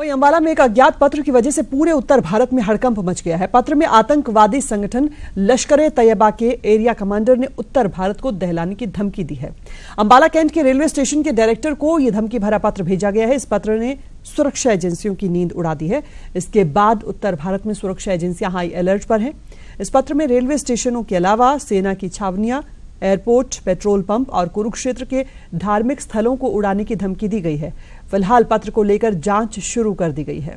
वहीं अंबाला में एक अज्ञात पत्र की वजह से पूरे उत्तर भारत में हड़कंप मच गया है। पत्र में आतंकवादी संगठन लश्कर-ए-तैयबा के एरिया कमांडर ने उत्तर भारत को दहलाने की धमकी दी है। अंबाला कैंट के रेलवे स्टेशन के डायरेक्टर को यह धमकी भरा पत्र भेजा गया है। इस पत्र ने सुरक्षा एजेंसियों की नींद उड़ा दी है। इसके बाद उत्तर भारत में सुरक्षा एजेंसियां हाई अलर्ट पर हैं। इस पत्र में रेलवे स्टेशनों के अलावा सेना की छावनियां, एयरपोर्ट, पेट्रोल पंप और कुरुक्षेत्र के धार्मिक स्थलों को उड़ाने की धमकी दी गई है। फिलहाल पत्र को लेकर जांच शुरू कर दी गई है,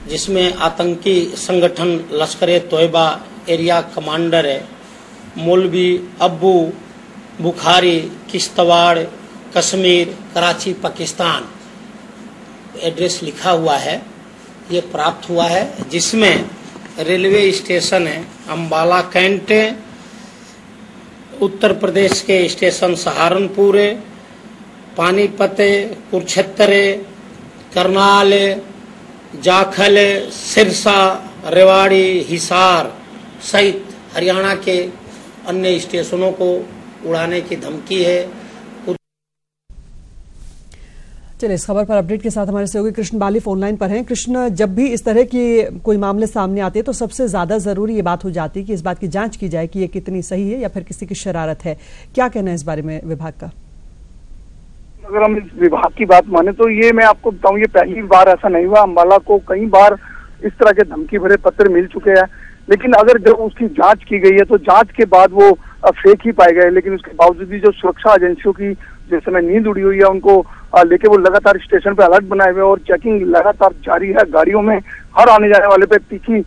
जिसमें आतंकी संगठन लश्कर-ए-तैयबा एरिया कमांडर है मौलवी अब्बू बुखारी, किश्तवाड़, कश्मीर, कराची, पाकिस्तान एड्रेस लिखा हुआ है। ये प्राप्त हुआ है, जिसमें रेलवे स्टेशन है अंबाला कैंट, उत्तर प्रदेश के स्टेशन सहारनपुर, पानीपत, कुरुक्षेत्र, करनाल, जाखल, सिरसा, रेवाड़ी, हिसार सहित हरियाणा के अन्य स्टेशनों को उड़ाने की धमकी है। चलिए, इस खबर पर अपडेट के साथ हमारे सहयोगी कृष्ण बाली फोन लाइन पर हैं। कृष्ण, जब भी इस तरह की कोई मामले सामने आते हैं तो सबसे ज्यादा जरूरी ये बात हो जाती है कि इस बात की जांच की जाए कि ये कितनी सही है या फिर किसी की शरारत है। क्या कहना है इस बारे में विभाग का? अगर हम इस विभाग की बात माने तो ये मैं आपको बताऊं, ये पहली बार ऐसा नहीं हुआ। अंबाला को कई बार इस तरह के धमकी भरे पत्र मिल चुके हैं, लेकिन अगर जब उसकी जांच की गई है तो जांच के बाद वो फेक ही पाए गए। लेकिन उसके बावजूद भी जो सुरक्षा एजेंसियों की जिस समय नींद उड़ी हुई है, उनको लेके वो लगातार स्टेशन पे अलर्ट बनाए हुए और चेकिंग लगातार जारी है। गाड़ियों में हर आने जाने वाले पे तीखी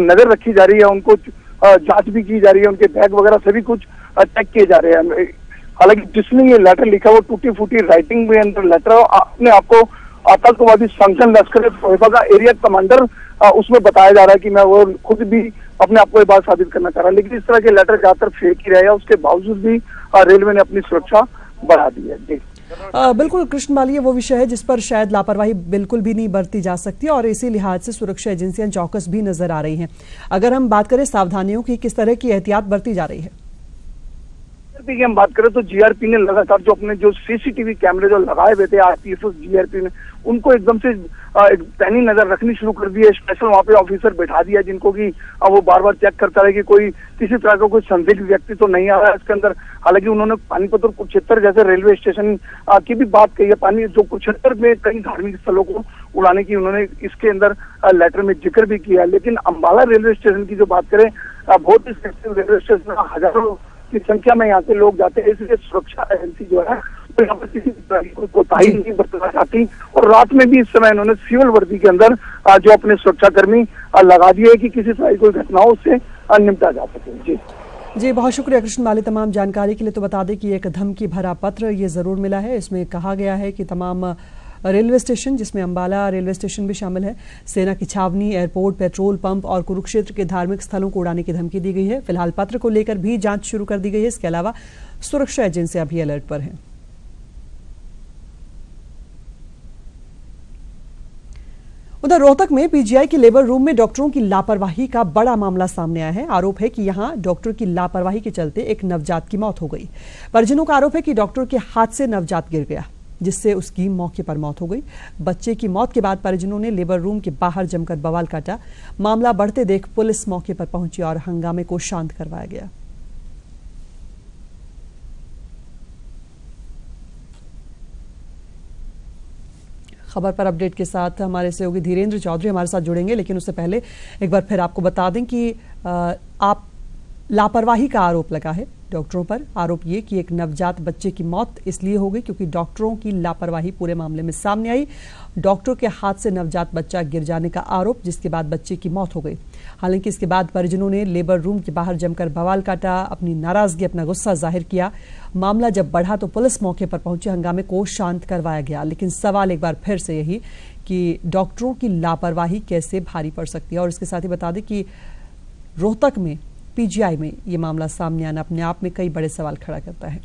नजर रखी जा रही है। उनको जांच भी की जा रही है, उनके बैग वगैरह सभी कुछ चेक किए जा रहे हैं। हालांकि जिसने ये लेटर लिखा वो टूटी फूटी राइटिंग में अंदर लेटर अपने आपको आतंकवादी संगठन लश्कर-ए-तैयबा का एरिया कमांडर उसमें बताया जा रहा है कि मैं वो खुद भी अपने आप को ये बात साबित करना चाह रहा है। लेकिन इस तरह के लेटर ज्यादातर फेक ही रहे, उसके बावजूद भी रेलवे ने अपनी सुरक्षा बढ़ा दी है। जी बिल्कुल कृष्ण बाली, ये वो विषय है जिस पर शायद लापरवाही बिल्कुल भी नहीं बरती जा सकती और इसी लिहाज से सुरक्षा एजेंसियां चौकस भी नजर आ रही हैं। अगर हम बात करें सावधानियों की, किस तरह की एहतियात बरती जा रही है? की हम बात करें तो जीआरपी ने लगातार जो अपने जो सीसीटीवी कैमरे जो लगाए हुए थे आरपीएफ जीआरपी ने, उनको एकदम से एक पैनी नजर रखनी शुरू कर दी है। स्पेशल वहाँ पे ऑफिसर बैठा दिया जिनको कि वो बार बार चेक करता रहे कि कोई किसी तरह का कोई संदिग्ध व्यक्ति तो नहीं आ रहा है इसके अंदर। हालांकि उन्होंने पानीपत और कुरुक्षेत्र जैसे रेलवे स्टेशन की भी बात कही है। पानी जो कुरुक्षेत्र में कई धार्मिक स्थलों को उड़ाने की उन्होंने इसके अंदर लेटर में जिक्र भी किया है। लेकिन अंबाला रेलवे स्टेशन की जो बात करें, बहुत ही सेंसिटिव रेलवे स्टेशन, हजारों की संख्या में यहाँ से लोग जाते हैं, इसलिए सुरक्षा एजेंसी जो है तो यहाँ पर किसी तरह की कोई कोताही नहीं बरतना चाहती। और रात में भी इस समय इन्होंने सिविल वर्दी के अंदर जो अपने सुरक्षाकर्मी लगा दिए है कि किसी तरह की कोई घटना हो उससे निपटा जा सके। जी बहुत शुक्रिया कृष्ण बाली तमाम जानकारी के लिए। तो बता दें कि एक धमकी भरा पत्र ये जरूर मिला है। इसमें कहा गया है कि तमाम रेलवे स्टेशन, जिसमें अंबाला रेलवे स्टेशन भी शामिल है, सेना की छावनी, एयरपोर्ट, पेट्रोल पंप और कुरुक्षेत्र के धार्मिक स्थलों को उड़ाने की धमकी दी गई है। फिलहाल पत्र को लेकर भी जांच शुरू कर दी गई है। इसके अलावा सुरक्षा एजेंसियां भी अलर्ट पर हैं। उधर रोहतक में पीजीआई के लेबर रूम में डॉक्टरों की लापरवाही का बड़ा मामला सामने आया है। आरोप है कि यहां डॉक्टर की लापरवाही के चलते एक नवजात की मौत हो गई। परिजनों का आरोप है कि डॉक्टर के हाथ से नवजात गिर गया, जिससे उसकी मौके पर मौत हो गई। बच्चे की मौत के बाद परिजनों ने लेबर रूम के बाहर जमकर बवाल काटा। मामला बढ़ते देख पुलिस मौके पर पहुंची और हंगामे को शांत करवाया गया। खबर पर अपडेट के साथ हमारे सहयोगी धीरेन्द्र चौधरी हमारे साथ जुड़ेंगे, लेकिन उससे पहले एक बार फिर आपको बता दें कि आप लापरवाही का आरोप लगा है डॉक्टरों पर। आरोप ये कि एक नवजात बच्चे की मौत इसलिए हो गई क्योंकि डॉक्टरों की लापरवाही पूरे मामले में सामने आई। डॉक्टर के हाथ से नवजात बच्चा गिर जाने का आरोप, जिसके बाद बच्चे की मौत हो गई। हालांकि इसके बाद परिजनों ने लेबर रूम के बाहर जमकर बवाल काटा, अपनी नाराजगी, अपना गुस्सा जाहिर किया। मामला जब बढ़ा तो पुलिस मौके पर पहुंची, हंगामे को शांत करवाया गया। लेकिन सवाल एक बार फिर से यही कि डॉक्टरों की लापरवाही कैसे भारी पड़ सकती है। और इसके साथ ही बता दें कि रोहतक में पीजीआई में ये मामला सामने आना अपने आप में कई बड़े सवाल खड़ा करता है।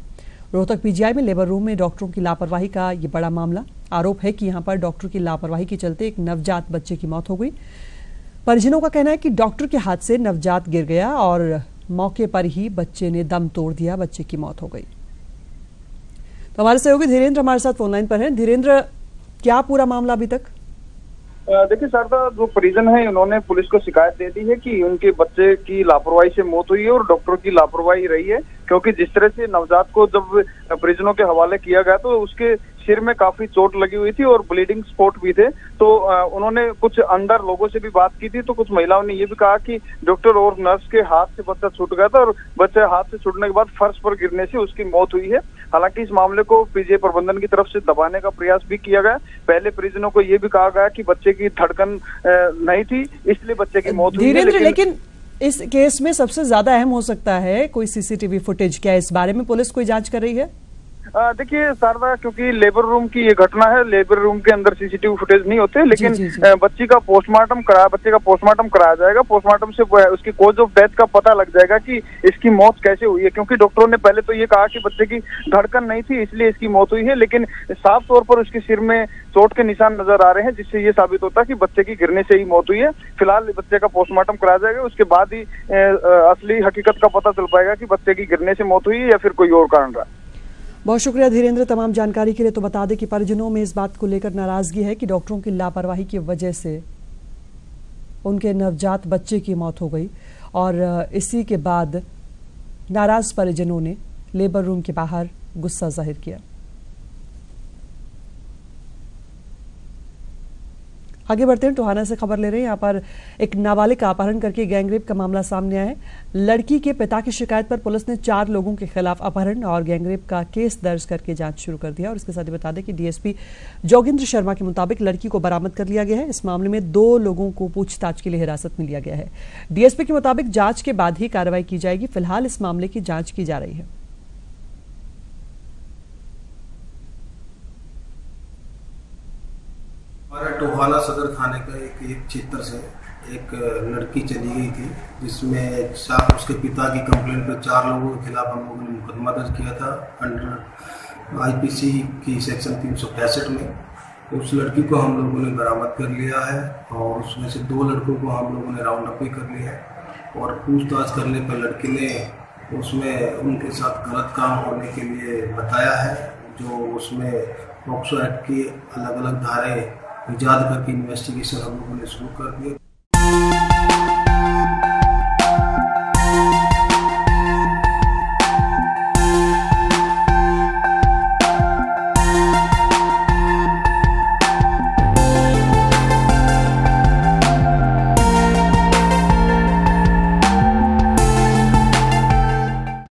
रोहतक पीजीआई में लेबर रूम में डॉक्टरों की लापरवाही का ये बड़ा मामला। आरोप है कि यहां पर डॉक्टर की लापरवाही के चलते एक नवजात बच्चे की मौत हो गई। परिजनों का कहना है कि डॉक्टर के हाथ से नवजात गिर गया और मौके पर ही बच्चे ने दम तोड़ दिया, बच्चे की मौत हो गई। तो हमारे सहयोगी धीरेन्द्र हमारे साथ फोनलाइन पर हैं। धीरेन्द्र, क्या पूरा मामला अभी तक? देखिए शारदा, जो परिजन है उन्होंने पुलिस को शिकायत दे दी है कि उनके बच्चे की लापरवाही से मौत हुई है और डॉक्टरों की लापरवाही रही है, क्योंकि जिस तरह से नवजात को जब परिजनों के हवाले किया गया तो उसके सिर में काफी चोट लगी हुई थी और ब्लीडिंग स्पॉट भी थे। तो उन्होंने कुछ अंदर लोगों से भी बात की थी, तो कुछ महिलाओं ने ये भी कहा कि डॉक्टर और नर्स के हाथ से बच्चा छूट गया था और बच्चे हाथ से छूटने के बाद फर्श पर गिरने से उसकी मौत हुई है। हालांकि इस मामले को पीजीआई प्रबंधन की तरफ से दबाने का प्रयास भी किया गया। पहले परिजनों को ये भी कहा गया कि बच्चे की धड़कन नहीं थी, इसलिए बच्चे की मौत हुई है। लेकिन इस केस में सबसे ज्यादा अहम हो सकता है कोई सीसीटीवी फुटेज। क्या इस बारे में पुलिस कोई जांच कर रही है? देखिए शारदा, क्योंकि लेबर रूम की ये घटना है, लेबर रूम के अंदर सीसीटीवी फुटेज नहीं होते, लेकिन जी। बच्चे का पोस्टमार्टम कराया जाएगा। पोस्टमार्टम से उसकी कॉज ऑफ डेथ का पता लग जाएगा कि इसकी मौत कैसे हुई है, क्योंकि डॉक्टरों ने पहले तो ये कहा कि बच्चे की धड़कन नहीं थी इसलिए इसकी मौत हुई है, लेकिन साफ तौर पर उसके सिर में चोट के निशान नजर आ रहे हैं, जिससे ये साबित होता है कि बच्चे की गिरने से ही मौत हुई है। फिलहाल बच्चे का पोस्टमार्टम कराया जाएगा, उसके बाद ही असली हकीकत का पता चल पाएगा कि बच्चे की गिरने से मौत हुई है या फिर कोई और कारण रहा। बहुत शुक्रिया धीरेन्द्र तमाम जानकारी के लिए। तो बता दें कि परिजनों में इस बात को लेकर नाराजगी है कि डॉक्टरों की लापरवाही की वजह से उनके नवजात बच्चे की मौत हो गई और इसी के बाद नाराज परिजनों ने लेबर रूम के बाहर गुस्सा जाहिर किया। आगे बढ़ते हैं, टोहाना से खबर ले रहे हैं। यहाँ पर एक नाबालिग का अपहरण करके गैंगरेप का मामला सामने आया है। लड़की के पिता की शिकायत पर पुलिस ने 4 लोगों के खिलाफ अपहरण और गैंगरेप का केस दर्ज करके जांच शुरू कर दिया। और इसके साथ ही बता दें कि डीएसपी जोगिंद्र शर्मा के मुताबिक लड़की को बरामद कर लिया गया है। इस मामले में 2 लोगों को पूछताछ के लिए हिरासत में लिया गया है। डीएसपी के मुताबिक जांच के बाद ही कार्रवाई की जाएगी। फिलहाल इस मामले की जांच की जा रही है। हमारा टोहाना सदर थाने का एक क्षेत्र से एक लड़की चली गई थी, जिसमें उसके पिता की कंप्लेंट पर 4 लोगों के खिलाफ हम लोगों ने मुकदमा दर्ज किया था अंडर आईपीसी की सेक्शन 365 में। उस लड़की को हम लोगों ने बरामद कर लिया है और उसमें से 2 लड़कों को हम लोगों ने राउंड अप भी कर लिया है और पूछताछ करने पर लड़की ने उसमें उनके साथ गलत काम होने के लिए बताया है, जो उसमें पॉक्सो एक्ट की अलग अलग धाराएं इजाद करके इन्वेस्टिगेशन हम लोगों ने शुरू कर दिया।